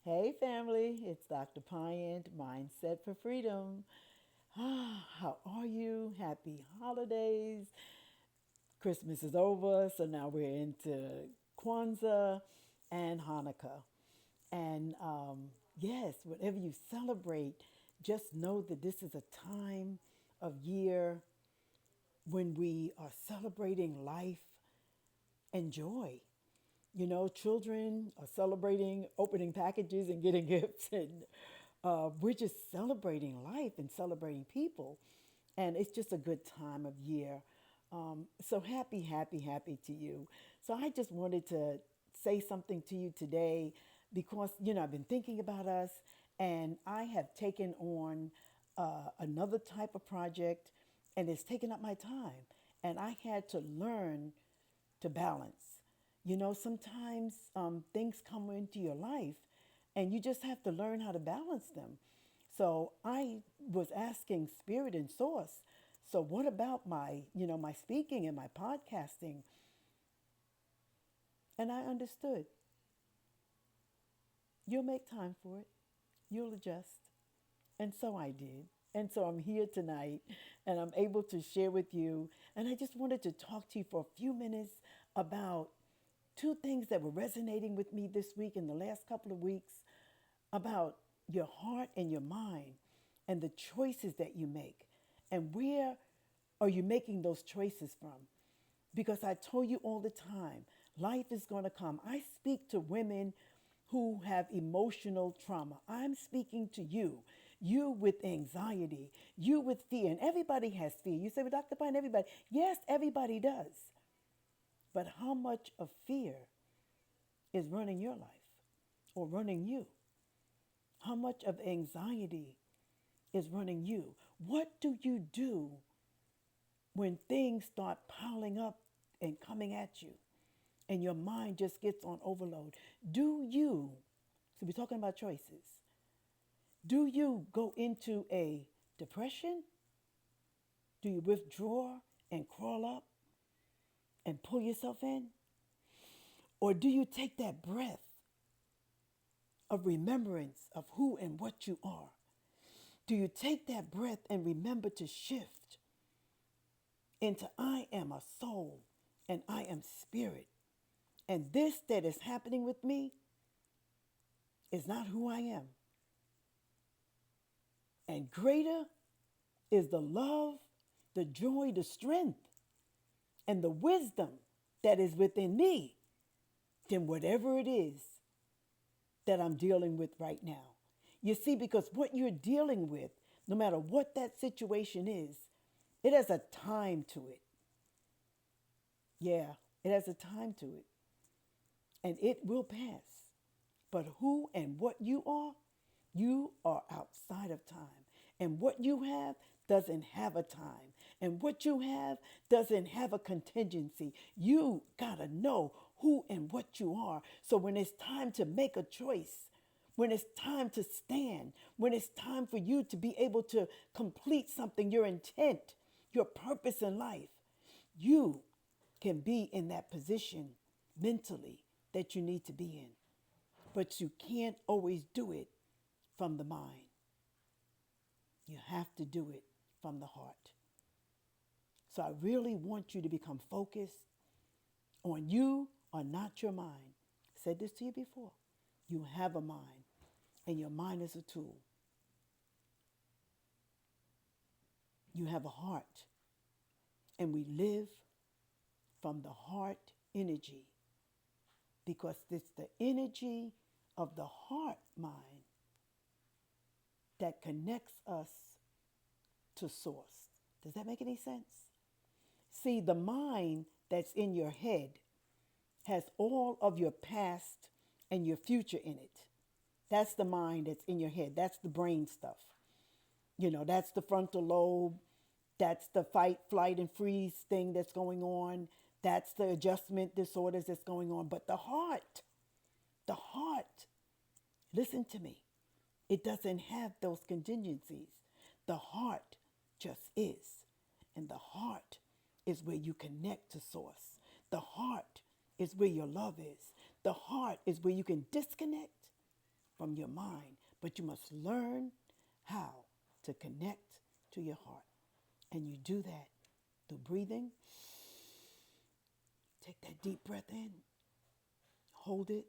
Hey family, it's Dr. Pyant, Mindset for Freedom. How are you? Happy holidays. Christmas is over, so now we're into Kwanzaa and Hanukkah. And yes, whatever you celebrate, just know that this is a time of year when we are celebrating life and joy. You know, children are celebrating opening packages and getting gifts, and we're just celebrating life and celebrating people. And it's just a good time of year. So happy, happy, happy to you. So I just wanted to say something to you today because, I've been thinking about us and I have taken on another type of project and it's taken up my time. And I had to learn to balance. Sometimes things come into your life and you just have to learn how to balance them. So I was asking Spirit and Source, so what about my speaking and my podcasting? And I understood. You'll make time for it. You'll adjust. And so I did. And so I'm here tonight and I'm able to share with you. And I just wanted to talk to you for a few minutes about two things that were resonating with me this week and the last couple of weeks about your heart and your mind and the choices that you make. And where are you making those choices from? Because I told you all the time, life is going to come. I speak to women who have emotional trauma. I'm speaking to you, you with anxiety, you with fear. And everybody has fear. You say, well, Dr. Pine, everybody. Yes, everybody does. But how much of fear is running your life or running you? How much of anxiety is running you? What do you do when things start piling up and coming at you and your mind just gets on overload? So we're talking about choices, do you go into a depression? Do you withdraw and crawl up and pull yourself in? Or do you take that breath of remembrance of who and what you are? Do you take that breath and remember to shift into I am a soul and I am spirit? And this that is happening with me is not who I am. And greater is the love, the joy, the strength, and the wisdom that is within me than whatever it is that I'm dealing with right now. You see, because what you're dealing with, no matter what that situation is, it has a time to it. Yeah, it has a time to it. And it will pass. But who and what you are outside of time. And what you have doesn't have a time. And what you have doesn't have a contingency. You got to know who and what you are. So when it's time to make a choice, when it's time to stand, when it's time for you to be able to complete something, your intent, your purpose in life, you can be in that position mentally that you need to be in. But you can't always do it from the mind. You have to do it from the heart. So I really want you to become focused on you are not your mind. I said this to you before. You have a mind, and your mind is a tool. You have a heart, and we live from the heart energy because it's the energy of the heart mind that connects us to source. Does that make any sense? See, the mind that's in your head has all of your past and your future in it. That's the mind that's in your head. That's the brain stuff. That's the frontal lobe. That's the fight, flight, and freeze thing that's going on. That's the adjustment disorders that's going on. But the heart, listen to me, it doesn't have those contingencies. The heart just is. And the heart is where you connect to source. The heart is where your love is. The heart is where you can disconnect from your mind, but you must learn how to connect to your heart. And you do that through breathing. Take that deep breath in, hold it,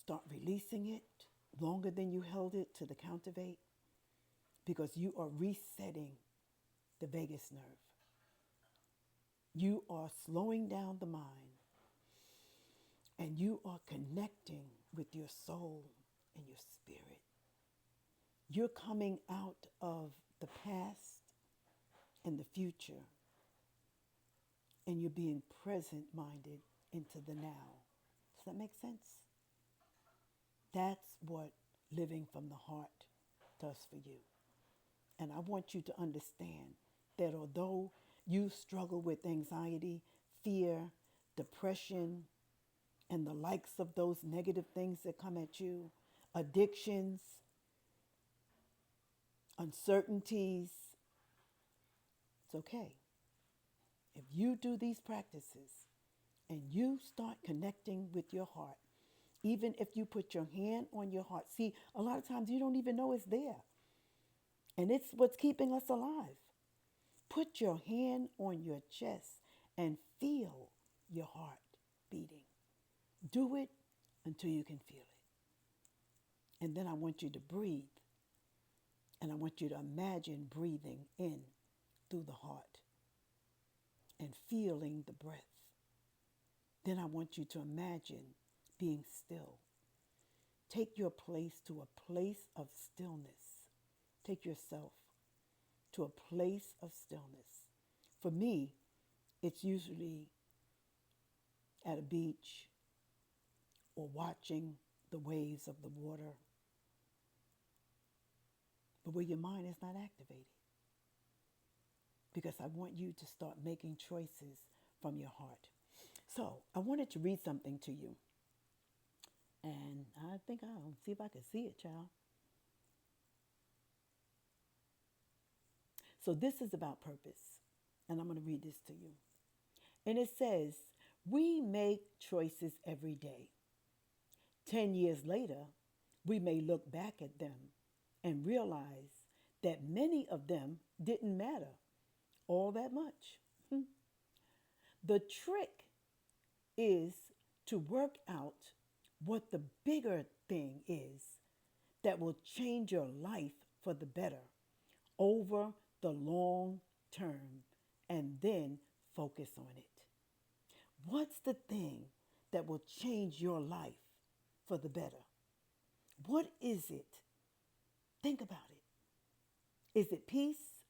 start releasing it longer than you held it to the count of 8, because you are resetting the vagus nerve. You are slowing down the mind, and you are connecting with your soul and your spirit. You're coming out of the past and the future, and you're being present minded into the now. Does that make sense? That's what living from the heart does for you. And I want you to understand that although you struggle with anxiety, fear, depression, and the likes of those negative things that come at you, addictions, uncertainties, it's okay. If you do these practices and you start connecting with your heart, even if you put your hand on your heart, see, a lot of times you don't even know it's there. And it's what's keeping us alive. Put your hand on your chest and feel your heart beating. Do it until you can feel it. And then I want you to breathe. And I want you to imagine breathing in through the heart and feeling the breath. Then I want you to imagine being still. Take your place to a place of stillness. Take yourself to a place of stillness. For me, it's usually at a beach or watching the waves of the water, but where your mind is not activated. Because I want you to start making choices from your heart. So I wanted to read something to you. And I think I'll see if I can see it, child. So this is about purpose. And I'm going to read this to you. And it says, we make choices every day. 10 years later, we may look back at them and realize that many of them didn't matter all that much. The trick is to work out what the bigger thing is that will change your life for the better over the long term, and then focus on it. What's the thing that will change your life for the better? What is it? Think about it. Is it peace?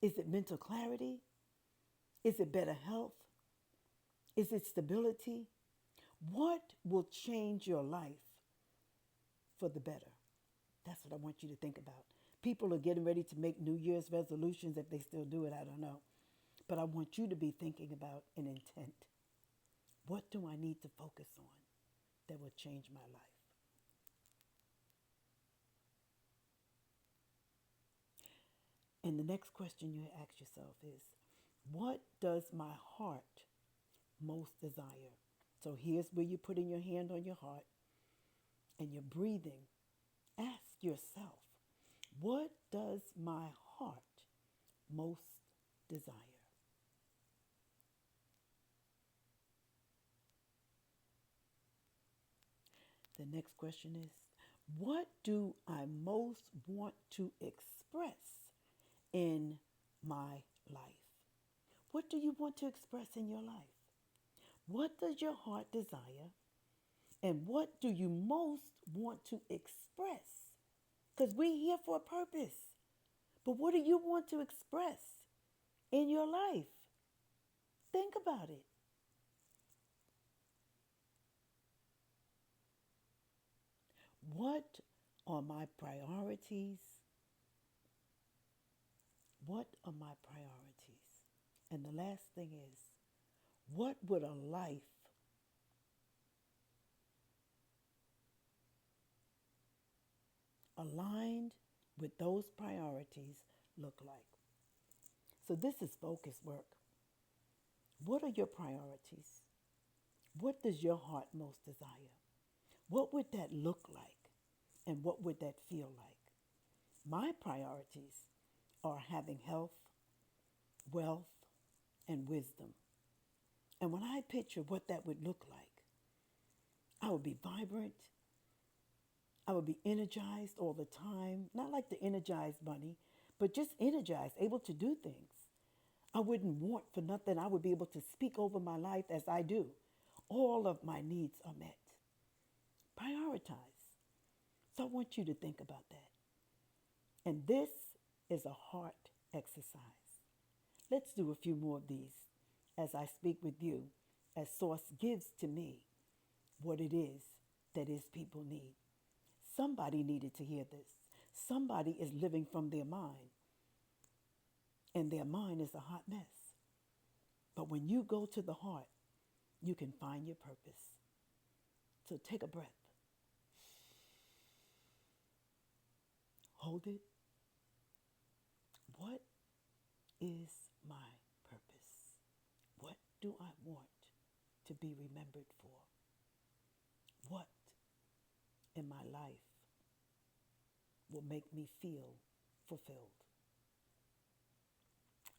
Is it mental clarity? Is it better health? Is it stability? What will change your life for the better? That's what I want you to think about. People are getting ready to make New Year's resolutions. If they still do it, I don't know. But I want you to be thinking about an intent. What do I need to focus on that will change my life? And the next question you ask yourself is, what does my heart most desire? So here's where you're putting your hand on your heart and you're breathing. Ask yourself, what does my heart most desire? The next question is, what do I most want to express in my life? What do you want to express in your life? What does your heart desire? And what do you most want to express? Because we're here for a purpose. But what do you want to express in your life? Think about it. What are my priorities? What are my priorities? And the last thing is, what would a life aligned with those priorities look like? So this is focus work. What are your priorities? What does your heart most desire? What would that look like? And what would that feel like? My priorities are having health, wealth, and wisdom. And when I picture what that would look like, I would be vibrant. I would be energized all the time. Not like the energized bunny, but just energized, able to do things. I wouldn't want for nothing. I would be able to speak over my life as I do. All of my needs are met. Prioritize. So I want you to think about that. And this is a heart exercise. Let's do a few more of these as I speak with you, as Source gives to me what it is that His people need. Somebody needed to hear this. Somebody is living from their mind, and their mind is a hot mess. But when you go to the heart, you can find your purpose. So take a breath. Hold it. What is my purpose? What do I want to be remembered for? What in my life will make me feel fulfilled?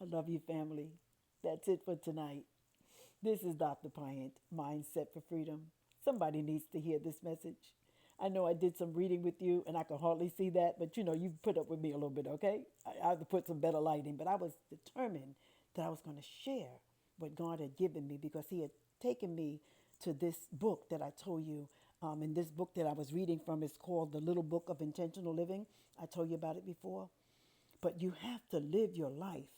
I love you, family. That's it for tonight. This is Dr. Pyant, Mindset for Freedom. Somebody needs to hear this message. I know I did some reading with you and I could hardly see that, but you've put up with me a little bit, okay? I have to put some better lighting, but I was determined that I was going to share what God had given me because He had taken me to this book that I told you. And this book that I was reading from is called The Little Book of Intentional Living. I told you about it before. But you have to live your life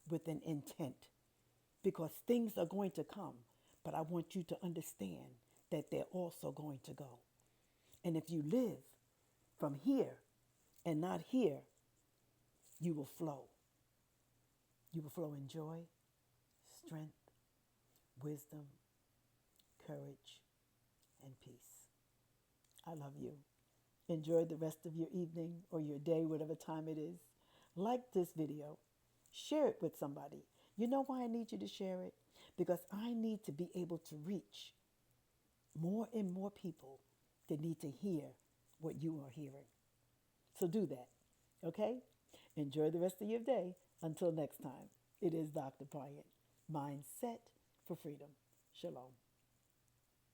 with an intent because things are going to come. But I want you to understand that they're also going to go. And if you live from here and not here, you will flow. You will flow in joy, strength, wisdom, courage, and peace. I love you. Enjoy the rest of your evening or your day, whatever time it is. Like this video. Share it with somebody. You know why I need you to share it? Because I need to be able to reach more and more people that need to hear what you are hearing. So do that, okay? Enjoy the rest of your day. Until next time, it is Dr. Pyant, Mindset for Freedom. Shalom.